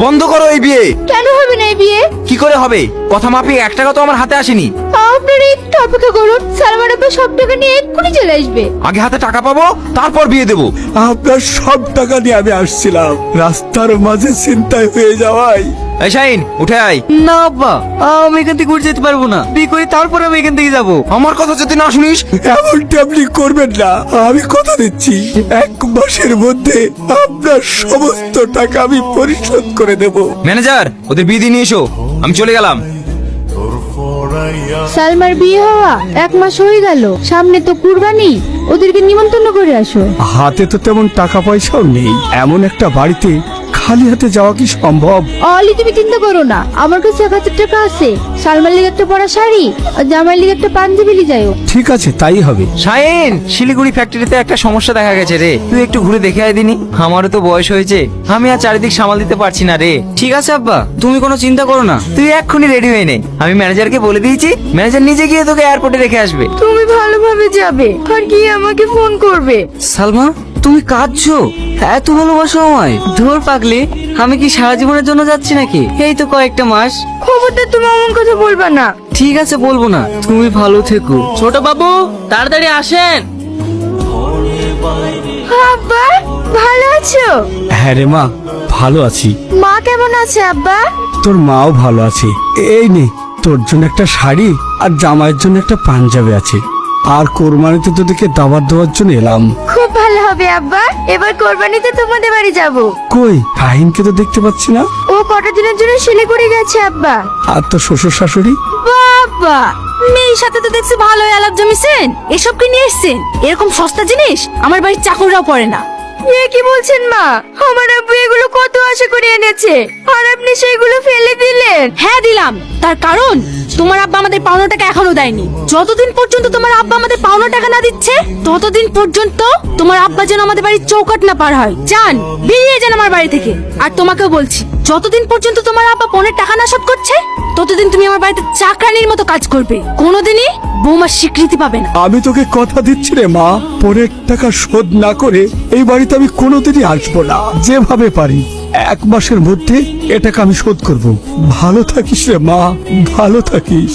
বন্ধ করো এই বিয়ে। কেন হবে না এই বিয়ে? কি করে হবে? কথা মাফিক 1 টাকা তো আমার হাতে আসেনি। আপনারা একটু অপেক্ষা করুন, সালমান আব্বা সব টাকা নিয়ে এক্ষুনি চলে আসবে। আগে হাতে টাকা পাবো, তারপর বিয়ে দেবো। আপনার সব টাকা নিয়ে আমি আসছিলাম, রাস্তার মাঝে ছিনতাই হয়ে যাওয়ায়। এই শাহিন, উঠে আয়। না আব্বা, আমি এখান থেকে উঠে যেতে পারবো না। বিয়ে করে তারপর আমি এখান থেকে যাবো। আমার কথা যদি না শুনিস। এমনটা আপনি করবেন না, আমি কথা দিচ্ছি 1 মাসের মধ্যে আপনার সমস্ত টাকা আমি পরিশোধ করে দেব। ম্যানেজার, ওদের বিয়ে দিয়ে নিয়ে এসো, আমি চলে গেলাম। সালমার বিয়ে হওয়া 1 মাস হয়ে গেল, সামনে তো কুরবানি, ওদেরকে নিমন্ত্রণ করে আসো। হাতে তো তেমন টাকা পয়সাও নেই, এমন একটা বাড়িতে খালি হাতে যাওয়া কি সম্ভব? অলি তুমি চিন্তা করো না, আমার কাছে 1000 টাকা আছে। সালমার লিগে একটা পরা শাড়ি আর জামাইয়ের লিগে একটা পাঞ্জাবি নিয়ে যাও। ঠিক আছে, তাই হবে। শাহিন, শিলিগুড়ি ফ্যাক্টরিতে একটা সমস্যা দেখা গেছে রে, তুই একটু ঘুরে দেখে আয় দিনি। আমারও তো বয়স হয়েছে, আমি আর চারিদিক সামাল দিতে পারছি না রে। ঠিক আছে আব্বা, তুমি কোনো চিন্তা করো না। তুই এক্ষুনি রেডি হয়ে নে, আমি ম্যানেজারকে বলে দিয়েছি, ম্যানেজার নিজে গিয়ে তোকে এয়ারপোর্টে রেখে আসবে। তুমি ভালোভাবে যাবে আর গিয়ে আমাকে ফোন করবে। সালমা, তুমি কাঁদছো? এত ভালোবাসো আমায়? ধর পাগলি, আমি কি সারা জীবনের জন্য যাচ্ছি নাকি? এই তো কয়েকটা মাস। খবরদার তুমি এমন কথা বলবা না। ঠিক আছে, বলবো না। তুমি ভালো থেকো। ছোট বাবু, তাড়াতাড়ি আসেন। আব্বা, ভালো আছো? হ্যাঁ রে মা, ভালো আছি। মা কেমন আছে আব্বা? তোর মাও ভালো আছে। এই নে, তোর জন্য একটা শাড়ি আর জামাইয়ের জন্য একটা পাঞ্জাবি আছে। আর কোরবানিতে তোদেরকে দাওয়াত দেওয়ার জন্য এলাম। খুব ভালো হবে আব্বা, এবার কোরবানিতে তোমাদের বাড়ি যাব। কই ফাহিমকে তো দেখতে পাচ্ছি না। ও কটা দিনের জন্য শিলিগুড়ি গেছে আব্বা। আর তোর শ্বশুর শাশুড়ি? বাবা, মেয়ের সাথে তো দেখছি ভালোই আলাপ জমিছেন। এসব কি নিয়ে এসছেন? এরকম সস্তা জিনিস আমার বাড়ির চাকররাও পড়ে না। এ কি বলছেন মা? আমার আব্বু এগুলো কত আশা করে এনেছে, আর আপনি সেগুলো ফেলে দিলেন। হ্যাঁ দিলাম, তার কারণ তোমার আব্বা আমাদের পাওনা টাকা এখনো দেয়নি। যতদিন পর্যন্ত তোমার আব্বা আমাদের পাওনা টাকা না দিচ্ছে, ততদিন পর্যন্ত তোমার আব্বা যেন আমাদের বাড়ির চৌকাট না পার হয়। যান, বেরিয়ে যান আমার বাড়ি থেকে। আর তোমাকেও বলছি, যতদিন পর্যন্ত তোমার আব্বা পনের টাকা না শোধ করছে, ততদিন তুমি আমার বাড়িতে চাকরানির মতো কাজ করবে। কোনোদিনই বৌমার স্বীকৃতি পাবে না। আমি তোকে কথা দিচ্ছি রে মা, পরের টাকা শোধ না করে এই বাড়িতে আমি কোনোদিনই আসবো না। যেভাবে পারি 1 মাসের মধ্যে এ টাকা আমি শোধ করব। ভালো থাকিস রে মা, ভালো থাকিস।